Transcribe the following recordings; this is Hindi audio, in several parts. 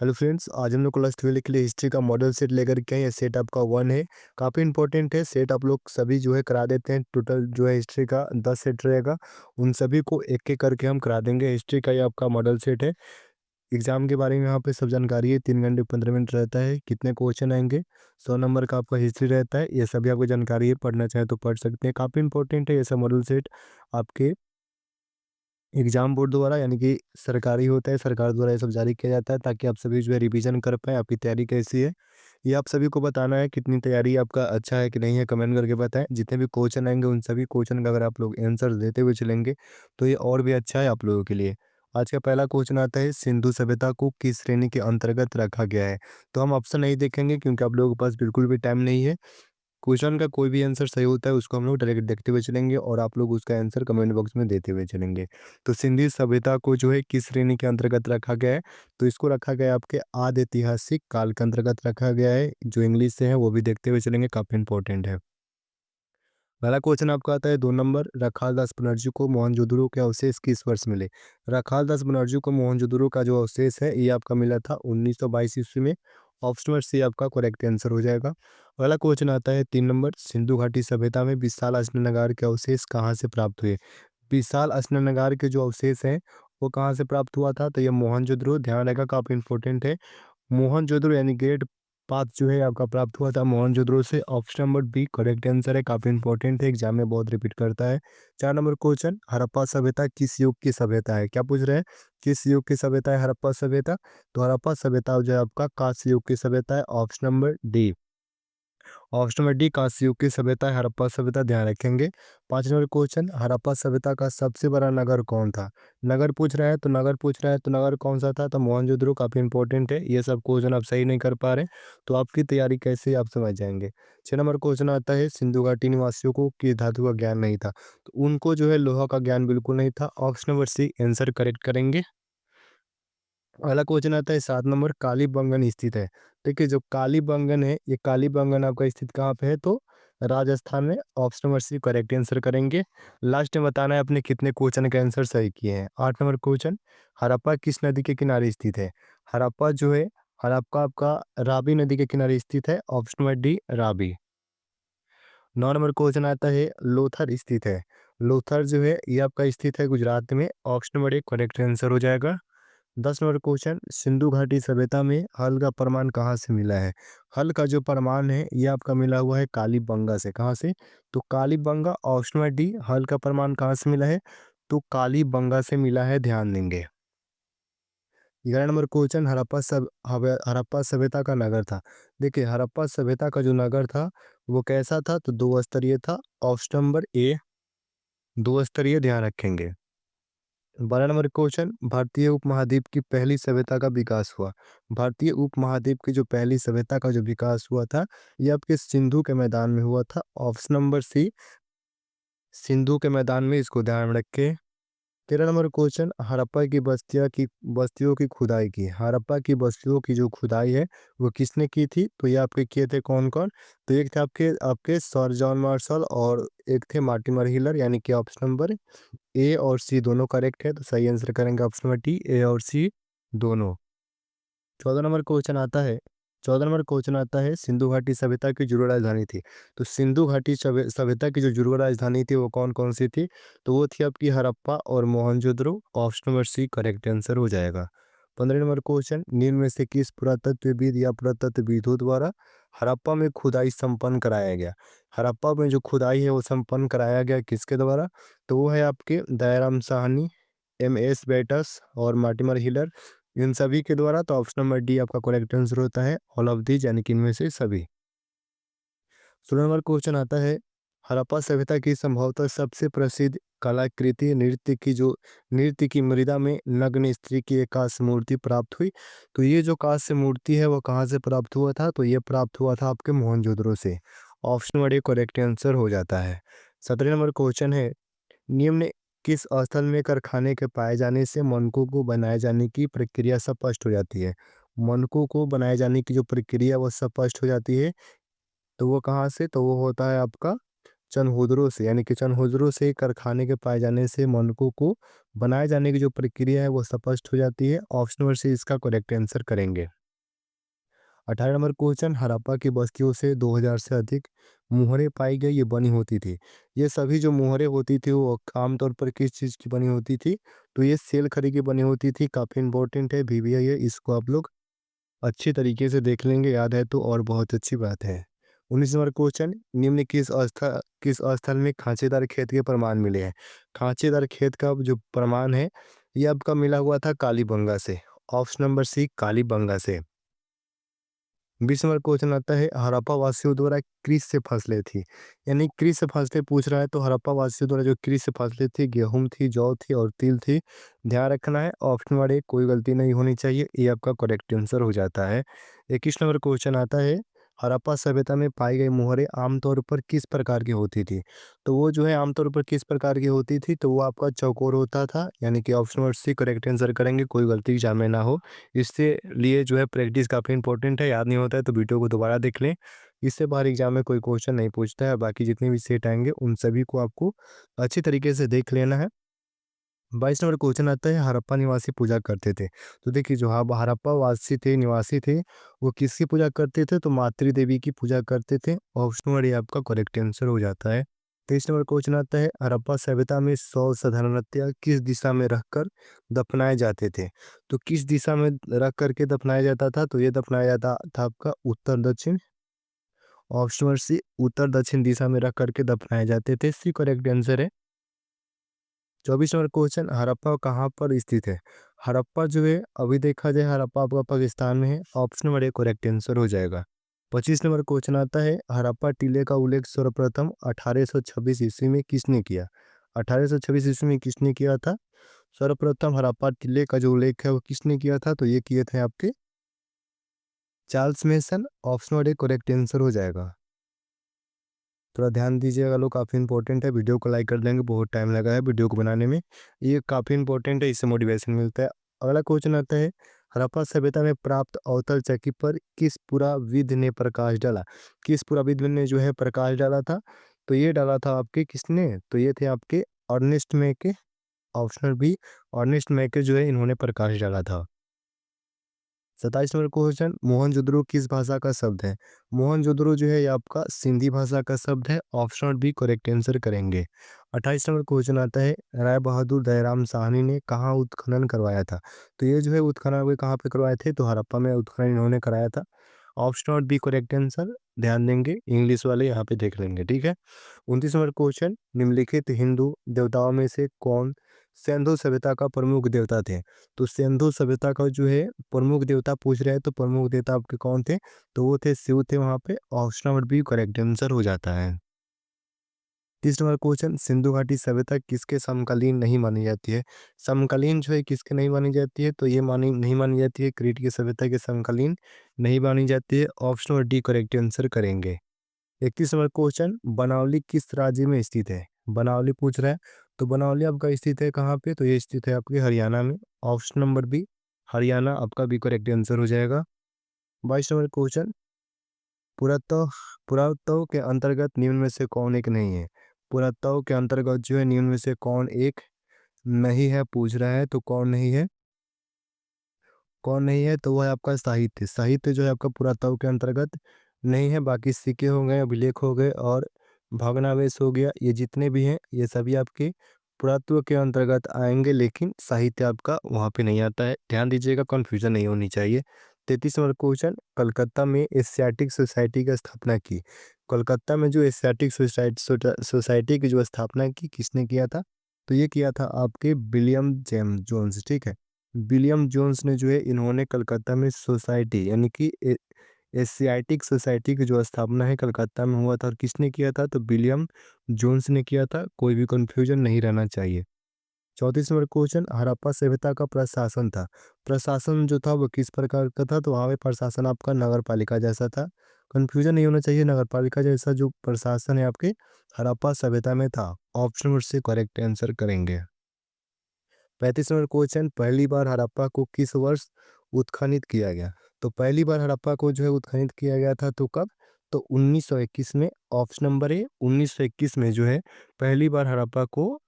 हेलो फ्रेंड्स, आज हम लोग क्लास 12 के लिए हिस्ट्री का मॉडल सेट लेकर के आए हैं। सेट आपका 1 है, काफ़ी इंपॉर्टेंट है। सेट आप लोग सभी जो है करा देते हैं। टोटल जो है हिस्ट्री का 10 सेट रहेगा, उन सभी को एक एक करके हम करा देंगे। हिस्ट्री का ये आपका मॉडल सेट है। एग्जाम के बारे में यहाँ पे सब जानकारी है। 3 घंटे 15 मिनट रहता है। कितने क्वेश्चन आएंगे? 100 नंबर का आपका हिस्ट्री रहता है। ये सभी आपको जानकारी है, पढ़ना चाहे तो पढ़ सकते हैं। काफ़ी इंपॉर्टेंट है ये सब मॉडल सेट। आपके एग्जाम बोर्ड द्वारा यानी कि सरकारी होता है, सरकार द्वारा ये सब जारी किया जाता है ताकि आप सभी जो है रिवीजन कर पाएँ। आपकी तैयारी कैसी है ये आप सभी को बताना है। कितनी तैयारी आपका अच्छा है कि नहीं है, कमेंट करके बताएं। जितने भी क्वेश्चन आएंगे उन सभी क्वेश्चन का अगर आप लोग आंसर देते हुए चलेंगे तो ये और भी अच्छा है आप लोगों के लिए। आज का पहला क्वेश्चन आता है, सिंधु सभ्यता को किस श्रेणी के अंतर्गत रखा गया है? तो हम ऑप्शन नहीं देखेंगे क्योंकि आप लोगों के पास बिल्कुल भी टाइम नहीं है। क्वेश्चन का कोई भी आंसर सही होता है उसको हम लोग डायरेक्ट देखते हुए चलेंगे और आप लोग उसका आंसर कमेंट बॉक्स में देते हुए चलेंगे। तो सिंधी सभ्यता को जो है किस श्रेणी के अंतर्गत रखा गया है? तो इसको रखा गया है आपके आदि ऐतिहासिक काल के अंतर्गत रखा गया है। जो इंग्लिश से है वो भी देखते हुए चलेंगे, काफी इंपॉर्टेंट है। पहला क्वेश्चन आपका आता है 2 नंबर, रखाल दास बनर्जी को मोहनजोदड़ो के अवशेष किस वर्ष मिले? रखाल दास बनर्जी को मोहनजोदड़ो का जो अवशेष है ये आपका मिला था 1922 ईस्वी में। ऑप्शन नंबर सी आपका करेक्ट आंसर हो जाएगा। अगला क्वेश्चन आता है 3 नंबर, सिंधु घाटी सभ्यता में विशाल अश्ननगार के अवशेष कहाँ से प्राप्त हुए? विशाल अश्ननगार के जो अवशेष हैं वो कहाँ से प्राप्त हुआ था? तो ये मोहनजोदड़ो, ध्यान रखा, काफी इंपॉर्टेंट है। मोहनजोदड़ो यानी ग्रेट पाथ जो है आपका प्राप्त हुआ था मोहनजोदड़ो से। Option number B correct answer है, काफी इंपॉर्टेंट है, एग्जाम में बहुत रिपीट करता है। 4 नंबर क्वेश्चन, हड़प्पा सभ्यता किस युग की सभ्यता है? क्या पूछ रहे हैं? किस युग की सभ्यता है हड़प्पा सभ्यता? तो हड़प्पा सभ्यता जो है आपका कांस्य युग की सभ्यता है। Option number D. Option number D कांस्य युग की सभ्यता है हड़प्पा सभ्यता, ध्यान रखेंगे। 5 नंबर क्वेश्चन, हड़प्पा सभ्यता का सबसे बड़ा नगर कौन था? नगर पूछ रहा है तो नगर पूछ रहा है तो नगर कौन सा था? तो मोहनजोदड़ो, काफी इंपॉर्टेंट है। ये सब क्वेश्चन आप सही नहीं कर पा रहे तो आपकी तैयारी कैसे आप समझ जाएंगे। 6 नंबर क्वेश्चन आता है, सिंधु घाटी निवासियों को किस धातु का ज्ञान नहीं था? तो उनको जो है लोहा का ज्ञान बिल्कुल नहीं था। Option number C answer correct करेंगे। अगला क्वेश्चन आता है 7 नंबर, कालीबंगन स्थित है। देखिए जो कालीबंगन है ये कालीबंगन आपका स्थित कहाँ पे है? तो राजस्थान में। Option number C correct answer करेंगे। लास्ट में बताना है आपने कितने क्वेश्चन का आंसर सही किए हैं। 8 नंबर क्वेश्चन, हड़प्पा किस नदी के किनारे स्थित है? हड़प्पा जो है हड़प्पा आपका रावी नदी के किनारे स्थित है। Option number D Ravi. 9 number question आता है, लोथर स्थित है। लोथर जो है ये आपका स्थित है गुजरात में। Option number A correct answer हो जाएगा। 10 नंबर क्वेश्चन, सिंधु घाटी सभ्यता में हल का प्रमाण कहाँ से मिला है? हल का जो प्रमाण है ये आपका मिला हुआ है कालीबंगा से। कहाँ से? तो कालीबंगा। ऑप्शन नंबर डी, हल का प्रमाण कहाँ से मिला है? तो कालीबंगा से मिला है, ध्यान देंगे। 11 नंबर क्वेश्चन, हड़प्पा सभ्यता का नगर था। देखिए हड़प्पा सभ्यता का जो नगर था वो कैसा था? तो 2 स्तरीय था। ऑप्शन नंबर ए 2 स्तरीय, ध्यान रखेंगे। 12 नंबर क्वेश्चन, भारतीय उपमहाद्वीप की पहली सभ्यता का विकास हुआ। भारतीय उपमहाद्वीप की जो पहली सभ्यता का जो विकास हुआ था ये आपके सिंधु के मैदान में हुआ था। ऑप्शन नंबर सी सिंधु के मैदान में, इसको ध्यान में रखें। 13 नंबर क्वेश्चन, हड़प्पा की खुदाई की। हड़प्पा की बस्तियों की जो खुदाई है वो किसने की थी? तो ये आपके किए थे कौन कौन? तो एक थे आपके आपके सर जॉन मार्शल और एक थे मार्टिमर हिलर, यानी कि ऑप्शन नंबर ए और सी दोनों करेक्ट है। तो सही आंसर करेंगे ऑप्शन नंबर डी, ए और सी दोनों। 14 नंबर क्वेश्चन आता है 14 नंबर क्वेश्चन आता है, सिंधु घाटी सभ्यता की जुड़ राजधानी थी। तो सिंधु घाटी सभ्यता की जो जुड़ राजधानी थी वो कौन कौन सी थी? तो वो थी आपकी हड़प्पा और Mohenjodaro. Option number C correct answer हो जाएगा। 15 नंबर क्वेश्चन, निम्न में से किस पुरातत्वविद या पुरातत्वविदों द्वारा हड़प्पा में खुदाई संपन्न कराया गया? हड़प्पा में जो खुदाई है वो संपन्न कराया गया किसके द्वारा? तो वो है आपके दयाराम साहनी, एम एस बेटस और मार्टिमर हिलर, इन सभी के द्वारा। तो ऑप्शन नंबर डी आपका करेक्ट आंसर होता है, ऑल ऑफ दीज, यानी कि इनमें से सभी। 16 नंबर क्वेश्चन आता है, हड़प्पा सभ्यता की संभवतः सबसे प्रसिद्ध कलाकृति नृत्य की मृदा में नग्न स्त्री की एक कांस्य मूर्ति प्राप्त हुई। तो ये जो कांस्य मूर्ति है वो कहाँ से प्राप्त हुआ था? तो ये प्राप्त हुआ था आपके मोहनजोदड़ो से। Option number A correct answer हो जाता है। 17 नंबर क्वेश्चन है, निम्न किस स्थल में कारखाने के पाए जाने से मनकों को बनाए जाने की प्रक्रिया स्पष्ट हो जाती है? मनकों को बनाए जाने की जो प्रक्रिया वो स्पष्ट हो जाती है। तो वो कहाँ से? तो वो होता है आपका चनहूदरों से यानी कि चनहूदरों से कारखाने के पाए जाने से मानकों को बनाए जाने की जो प्रक्रिया है वो स्पष्ट हो जाती है। ऑप्शन नंबर सी इसका करेक्ट आंसर करेंगे। 18 नंबर क्वेश्चन, हड़प्पा की बस्तियों से 2000 से अधिक मुहरें पाई गई, ये बनी होती थी। ये सभी जो मुहरें होती थी वो आमतौर पर किस चीज़ की बनी होती थी? तो ये सेल खड़ी की बनी होती थी। काफ़ी इंपॉर्टेंट है वीवीआई है, इसको आप लोग अच्छी तरीके से देख लेंगे, याद है तो और बहुत अच्छी बात है। 19 नंबर क्वेश्चन, निम्न किस स्थल में खांचेदार खेत के प्रमाण मिले हैं? खांचेदार खेत का जो प्रमाण है ये आपका मिला हुआ था कालीबंगा से। ऑप्शन नंबर सी कालीबंगा से। 20 नंबर क्वेश्चन आता है, हड़प्पा वासियों द्वारा कृषि फसलें थी। यानी कृषि फसलें पूछ रहा है तो हड़प्पा वासियों द्वारा जो कृषि फसलें थी, गेहूं थी, जौ थी और तिल थी। ध्यान रखना है ऑप्शन नंबर ए, कोई गलती नहीं होनी चाहिए, ये आपका करेक्ट आंसर हो जाता है। 21 नंबर क्वेश्चन आता है, हड़प्पा सभ्यता में पाई गई मुहरें आमतौर पर किस प्रकार की होती थी? तो वो जो है आमतौर पर किस प्रकार की होती थी? तो वो आपका चौकोर होता था, यानी कि option number C correct answer करेंगे, कोई गलती एग्जाम में ना हो। इससे लिए जो है प्रैक्टिस काफ़ी इंपॉर्टेंट है, याद नहीं होता है तो वीडियो को दोबारा देख लें। इससे बाहर एग्जाम में कोई क्वेश्चन नहीं पूछता है। बाकी जितने भी सेट आएंगे उन सभी को आपको अच्छी तरीके से देख लेना है। 22 नंबर क्वेश्चन आता है, हड़प्पा निवासी पूजा करते थे। तो देखिए जो हड़प्पा वासी थे, निवासी थे, वो किसकी पूजा करते थे? तो मातृ देवी की पूजा करते थे। ऑप्शन नंबर ए आपका करेक्ट आंसर हो जाता है। 23 नंबर क्वेश्चन आता है, हड़प्पा सभ्यता में शव साधारणतया किस दिशा में रखकर दफनाए जाते थे? तो किस दिशा में रख करके दफनाया जाता था? तो ये दफनाया जाता था आपका उत्तर दक्षिण। ऑप्शन नंबर सी उत्तर दक्षिण दिशा में रख करके दफनाए जाते थे, सी करेक्ट आंसर है। 24 नंबर क्वेश्चन, हड़प्पा कहाँ पर स्थित है? हड़प्पा जो है अभी देखा जाए हड़प्पा आपका पाकिस्तान में है। Option number A correct answer हो जाएगा। 25 नंबर क्वेश्चन आता है, हड़प्पा टीले का उल्लेख सर्वप्रथम 1826 ईस्वी में किसने किया? 1826 ईस्वी में किसने किया था? सर्वप्रथम हड़प्पा टीले का जो उल्लेख है वो किसने किया था? तो ये किए थे आपके Charles mason. Option number A correct answer हो जाएगा। थोड़ा ध्यान दीजिएगा लोग, काफ़ी इंपॉर्टेंट है। वीडियो को लाइक कर देंगे, बहुत टाइम लगा है वीडियो को बनाने में। ये काफ़ी इंपॉर्टेंट है, इससे मोटिवेशन मिलता है। अगला क्वेश्चन आता है, हड़प्पा सभ्यता में प्राप्त अवतल चक्की पर किस पुराविद ने प्रकाश डाला? किस पुराविद ने जो है प्रकाश डाला था? तो ये डाला था आपके किसने? तो ये थे आपके अर्नेस्ट मैके। ऑप्शनल बी अर्नेस्ट मैके जो है इन्होंने प्रकाश डाला था। 27 नंबर क्वेश्चन, मोहनजोदड़ो किस भाषा का शब्द है? मोहनजोदड़ो जो है ये आपका सिंधी भाषा का शब्द है। ऑप्शन बी करेक्ट आंसर करेंगे। 28 नंबर क्वेश्चन आता है, राय बहादुर दयाराम साहनी ने कहाँ उत्खनन करवाया था? तो ये जो है उत्खनन वे कहाँ पे करवाए थे? तो हड़प्पा में उत्खनन इन्होंने कराया था। ऑप्शन बी करेक्ट आंसर, ध्यान देंगे इंग्लिश वाले यहाँ पे देख लेंगे, ठीक है। 29 नंबर क्वेश्चन, निम्नलिखित हिंदू देवताओं में से कौन सिंधु सभ्यता का प्रमुख देवता थे? तो सिंधु सभ्यता का जो है प्रमुख देवता पूछ रहे हैं, तो प्रमुख देवता आपके कौन थे? तो वो थे शिव थे वहाँ पे। Option number B correct answer हो जाता है। 30 नंबर क्वेश्चन, सिंधु घाटी सभ्यता किसके समकालीन नहीं मानी जाती है? समकालीन जो है किसके नहीं मानी जाती है? तो ये मानी नहीं मानी जाती है, क्रीट की सभ्यता के समकालीन नहीं मानी जाती है। Option number D correct answer करेंगे। 31 नंबर क्वेश्चन, बनावली किस राज्य में स्थित है? बनावली पूछ रहा है, तो बनावली आपका स्थित है कहाँ पे? तो ये स्थित है आपके हरियाणा में। ऑप्शन नंबर बी हरियाणा आपका भी करेक्ट आंसर हो जाएगा। 22 नंबर क्वेश्चन, पुरातत्व पुरातत्व के अंतर्गत निम्न में से कौन एक नहीं है? पुरातत्व के अंतर्गत जो है निम्न में से कौन एक नहीं है पूछ रहा है, तो कौन नहीं है? कौन नहीं है? तो वो है आपका साहित्य। साहित्य जो है आपका पुरातत्व के अंतर्गत नहीं है। बाकी सिक्के हो गए, अभिलेख हो गए और भग्नावशेष हो गया, ये जितने भी हैं ये सभी आपके पुरातत्व के अंतर्गत आएंगे, लेकिन साहित्य आपका वहाँ पे नहीं आता है। ध्यान दीजिएगा, कन्फ्यूजन नहीं होनी चाहिए। 33 नंबर क्वेश्चन, कलकत्ता में एशियाटिक सोसाइटी की स्थापना की। कोलकाता में जो एशियाटिक सोसाइटी की जो स्थापना की किसने किया था? तो ये किया था आपके विलियम जेम्स जोन्स, ठीक है। विलियम जोन्स ने जो है इन्होंने कलकत्ता में सोसाइटी यानी कि एशियाटिक सोसाइटी की जो स्थापना है कलकत्ता में हुआ था, और किसने किया था? तो विलियम जोन्स ने किया था, कोई भी कंफ्यूजन नहीं रहना चाहिए। 34 नंबर क्वेश्चन, हड़प्पा सभ्यता का प्रशासन था। प्रशासन जो था वो किस प्रकार का था? तो वहाँ पे प्रशासन आपका नगर पालिका जैसा था। कंफ्यूजन नहीं होना चाहिए, नगर पालिका जैसा जो प्रशासन है आपके हड़प्पा सभ्यता में था। ऑप्शन नंबर से करेक्ट आंसर करेंगे। 35 नंबर क्वेश्चन, पहली बार हड़प्पा को किस वर्ष उत्खनन किया गया? तो पहली बार हड़प्पा को जो है उत्खनन किया गया था, तो कब? तो 1921 में ऑप्शन नंबर ए 1921 में जो है पहली बार हड़प्पा को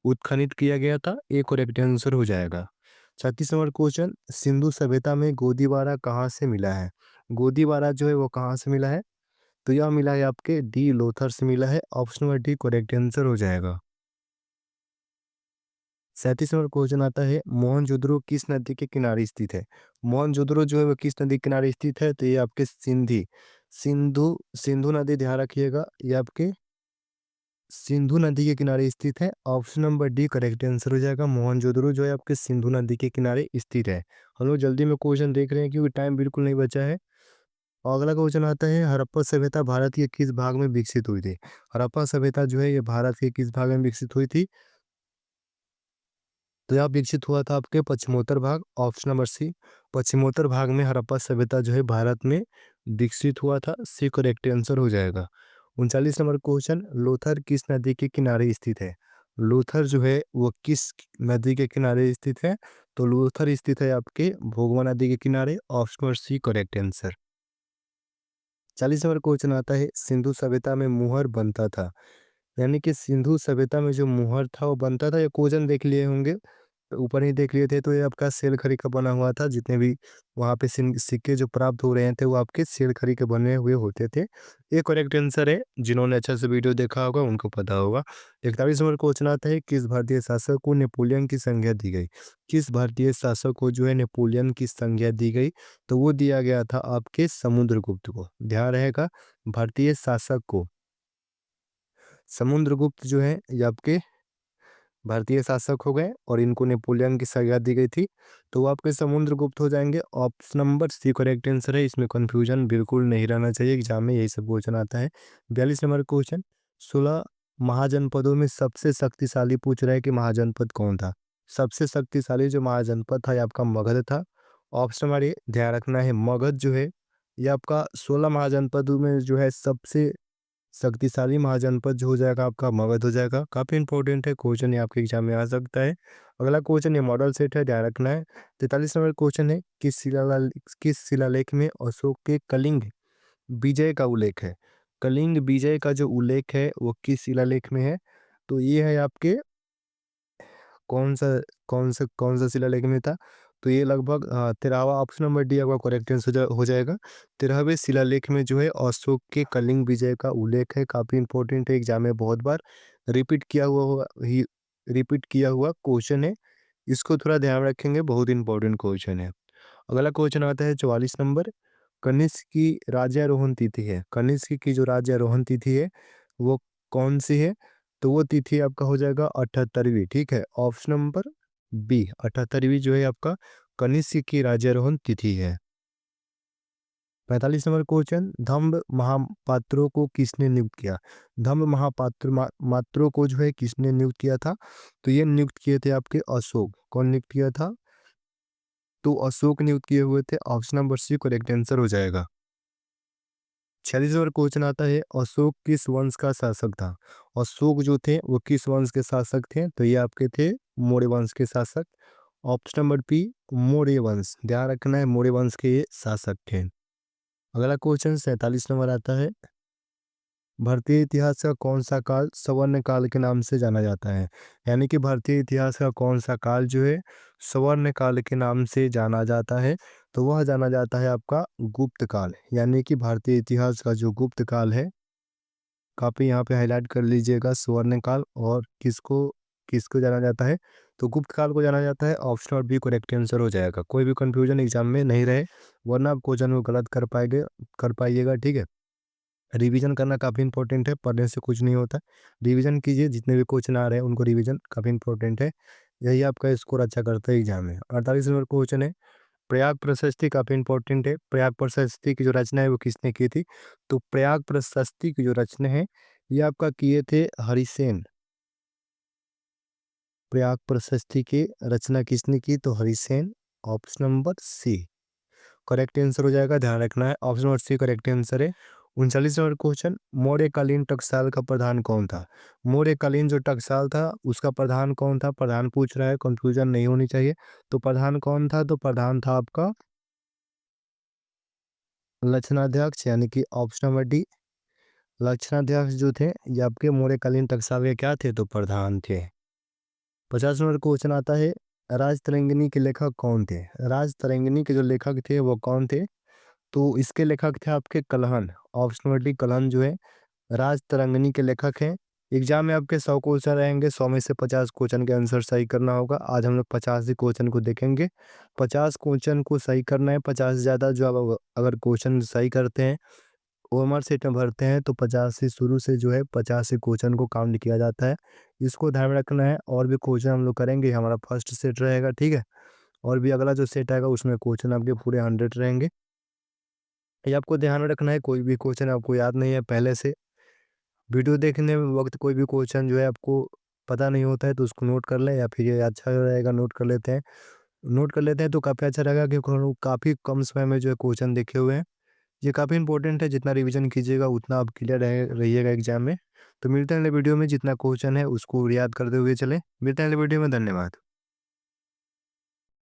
उत्खनन किया गया था। ये करेक्ट आंसर हो जाएगा। 36 नंबर क्वेश्चन, सिंधु सभ्यता में गोदीबारा कहाँ से मिला है? गोदीबारा जो है वो कहाँ से मिला है? तो यह मिला है आपके डी लोथर से मिला है। Option number D correct answer हो जाएगा। 37 नंबर क्वेश्चन आता है, मोहनजोदड़ो किस नदी के किनारे स्थित है? मोहनजोदड़ो जो है वो किस नदी के किनारे स्थित है? तो ये आपके सिंधु सिंधु नदी, ध्यान रखिएगा, ये आपके सिंधु नदी के किनारे स्थित है। Option number D correct answer हो जाएगा। मोहनजोदड़ो जो है आपके सिंधु नदी के किनारे स्थित है। हम लोग जल्दी में क्वेश्चन देख रहे हैं क्योंकि टाइम बिल्कुल नहीं बचा है। और अगला क्वेश्चन आता है, हड़प्पा सभ्यता भारत के किस भाग में विकसित हुई थी? हड़प्पा सभ्यता जो है ये भारत के किस भाग में विकसित हुई थी? तो यह विकसित हुआ था आपके पश्चिमोत्तर भाग। ऑप्शन नंबर सी, पश्चिमोत्तर भाग में हड़प्पा सभ्यता जो है भारत में विकसित हुआ था। सी करेक्ट आंसर हो जाएगा। 39 नंबर क्वेश्चन, लोथर किस नदी के किनारे स्थित है? लोथर जो है वो किस नदी के किनारे स्थित है? तो लोथर स्थित है आपके भोगवा नदी के किनारे। Option number C correct answer. 40 number question आता है, सिंधु सभ्यता में मुहर बनता था। यानी कि सिंधु सभ्यता में जो मुहर था वो बनता था। ये क्वेश्चन देख लिए होंगे, तो ऊपर ही देख लिए थे। तो ये आपका सेल खड़ी का बना हुआ था। जितने भी वहाँ पे सिक्के जो प्राप्त हो रहे थे वो आपके सेल खड़ी के बने हुए होते थे। ये करेक्ट आंसर है। जिन्होंने अच्छा से वीडियो देखा होगा उनको पता होगा। 41 नंबर क्वेश्चन आता है, किस भारतीय शासक को नेपोलियन की संज्ञा दी गई? किस भारतीय शासक को जो है नेपोलियन की संज्ञा दी गई? तो वो दिया गया था आपके समुद्रगुप्त को। ध्यान रहेगा, भारतीय शासक को समुद्रगुप्त जो है ये आपके भारतीय शासक हो गए और इनको नेपोलियन की संज्ञा दी गई थी। तो वो आपके समुद्रगुप्त हो जाएंगे। Option number C correct answer है। इसमें कंफ्यूजन बिल्कुल नहीं रहना चाहिए, एग्जाम में यही सब क्वेश्चन आता है। 42 नंबर क्वेश्चन, 16 महाजनपदों में सबसे शक्तिशाली पूछ रहा है कि महाजनपद कौन था? सबसे शक्तिशाली जो महाजनपद था ये आपका मगध था। ऑप्शन नंबर ए, ध्यान रखना है, मगध जो है ये आपका 16 महाजनपदों में जो है सबसे शक्तिशाली महाजनपद जो हो जाएगा आपका मगध हो जाएगा। काफ़ी इंपॉर्टेंट है, क्वेश्चन ये आपके एग्जाम में आ सकता है। अगला क्वेश्चन ये मॉडल सेट है, ध्यान रखना है। 43 नंबर क्वेश्चन है, किस शिलालेख में अशोक के कलिंग विजय का उल्लेख है? कलिंग विजय का जो उल्लेख है वो किस शिलालेख में है? तो ये है आपके कौन सा कौन सा शिलालेख में था? तो ये लगभग 13वां, ऑप्शन नंबर डी आपका करेक्ट आंसर हो जाएगा। 13वें शिलालेख में जो है अशोक के कलिंग विजय का उल्लेख है। काफ़ी इंपॉर्टेंट है, एग्जाम में बहुत बार रिपीट किया हुआ क्वेश्चन है। इसको थोड़ा ध्यान रखेंगे, बहुत इंपॉर्टेंट क्वेश्चन है। अगला क्वेश्चन आता है 44 नंबर, कनिष्क की राज्यारोहण तिथि है। कनिष्क की जो राज्यारोहण तिथि है वो कौन सी है? तो वो तिथि आपका हो जाएगा 78वीं। ठीक है, ऑप्शन नंबर बी 78वीं जो है आपका कनिष्क की राज्यारोहण तिथि है। 45 नंबर क्वेश्चन, धम्म महापात्रों को किसने नियुक्त किया? धम्म मात्रों को जो है किसने नियुक्त किया था? तो ये नियुक्त किए थे आपके अशोक। कौन नियुक्त किया था? तो अशोक नियुक्त किए हुए थे। Option number C correct answer हो जाएगा। 46 नंबर क्वेश्चन आता है, अशोक किस वंश का शासक था? अशोक जो थे वो किस वंश के शासक थे? तो ये आपके थे मौर्य वंश के शासक। ऑप्शन नंबर बी मौर्य वंश, ध्यान रखना है, मौर्य वंश के ये शासक थे। अगला क्वेश्चन 47 नंबर आता है, भारतीय इतिहास का कौन सा काल स्वर्ण काल के नाम से जाना जाता है? यानी कि भारतीय इतिहास का कौन सा काल जो है स्वर्ण काल के नाम से जाना जाता है? तो वह जाना जाता है आपका गुप्त काल। यानी कि भारतीय इतिहास का जो गुप्त काल है, काफ़ी यहाँ पे हाईलाइट कर लीजिएगा, स्वर्ण काल। और किसको किसको जाना जाता है? तो गुप्त काल को जाना जाता है। ऑप्शन और बी करेक्ट आंसर हो जाएगा। कोई भी कंफ्यूजन एग्जाम में नहीं रहे, वरना आप क्वेश्चन को गलत कर पाइएगा। ठीक है, रिवीजन करना काफ़ी इंपॉर्टेंट है, पढ़ने से कुछ नहीं होता। रिवीजन कीजिए, जितने भी क्वेश्चन आ रहे हैं उनको रिवीजन काफ़ी इंपॉर्टेंट है। यही आपका स्कोर अच्छा करता है एग्जाम में। 48 नंबर क्वेश्चन है, प्रयाग प्रशस्ति काफ़ी इंपॉर्टेंट है। प्रयाग प्रशस्ति की जो रचना है वो किसने की थी? तो प्रयाग प्रशस्ति की जो रचना है ये आपका किए थे हरिसेन। प्रयाग प्रशस्ति की रचना किसने की? तो Harisen. Option number C correct answer हो जाएगा, ध्यान रखना है। Option number C correct answer है। 39 नंबर क्वेश्चन, मौर्यकालीन टकसाल का प्रधान कौन था? मौर्यकालीन जो टकसाल था उसका प्रधान कौन था? प्रधान पूछ रहा है, कंफ्यूजन नहीं होनी चाहिए। तो प्रधान कौन था? तो प्रधान था आपका लक्षणाध्यक्ष यानी कि ऑप्शन नंबर डी। लक्षणाध्यक्ष जो थे ये आपके मौर्यकालीन टकसाल क्या थे, तो प्रधान थे। 50 नंबर क्वेश्चन आता है, राजतरंगिणी के लेखक कौन थे? राजतरंगिणी के जो लेखक थे वो कौन थे? तो इसके लेखक थे आपके Kalhana. Option number D Kalhana जो है राजतरंगिणी के लेखक हैं। एग्जाम में आपके 100 क्वेश्चन रहेंगे, 100 में से 50 क्वेश्चन के आंसर सही करना होगा। आज हम लोग 50 ही क्वेश्चन को देखेंगे। 50 क्वेश्चन को सही करना है, 50 से ज़्यादा जो आप अगर क्वेश्चन सही करते हैं ओएमआर सेट में भरते हैं तो 50 से शुरू से जो है 50 से क्वेश्चन को काउंट किया जाता है। इसको ध्यान में रखना है। और भी क्वेश्चन हम लोग करेंगे, हमारा फर्स्ट सेट रहेगा, ठीक है। और भी अगला जो सेट आएगा उसमें क्वेश्चन आपके पूरे 100 रहेंगे। ये आपको ध्यान में रखना है, कोई भी क्वेश्चन आपको याद नहीं है पहले से, वीडियो देखने वक्त कोई भी क्वेश्चन जो है आपको पता नहीं होता है तो उसको नोट कर लें, या फिर ये अच्छा रहेगा नोट कर लेते हैं। नोट कर लेते हैं तो काफ़ी अच्छा रहेगा, क्योंकि हम लोग काफ़ी कम समय में जो है क्वेश्चन देखे हुए हैं। ये काफ़ी इंपॉर्टेंट है, जितना रिवीजन कीजिएगा उतना आप क्लियर रहिएगा एग्जाम में। तो मिलते हैं अगले वीडियो में, जितना क्वेश्चन है उसको याद करते हुए चलें। मिलते हैं अगले वीडियो में, धन्यवाद।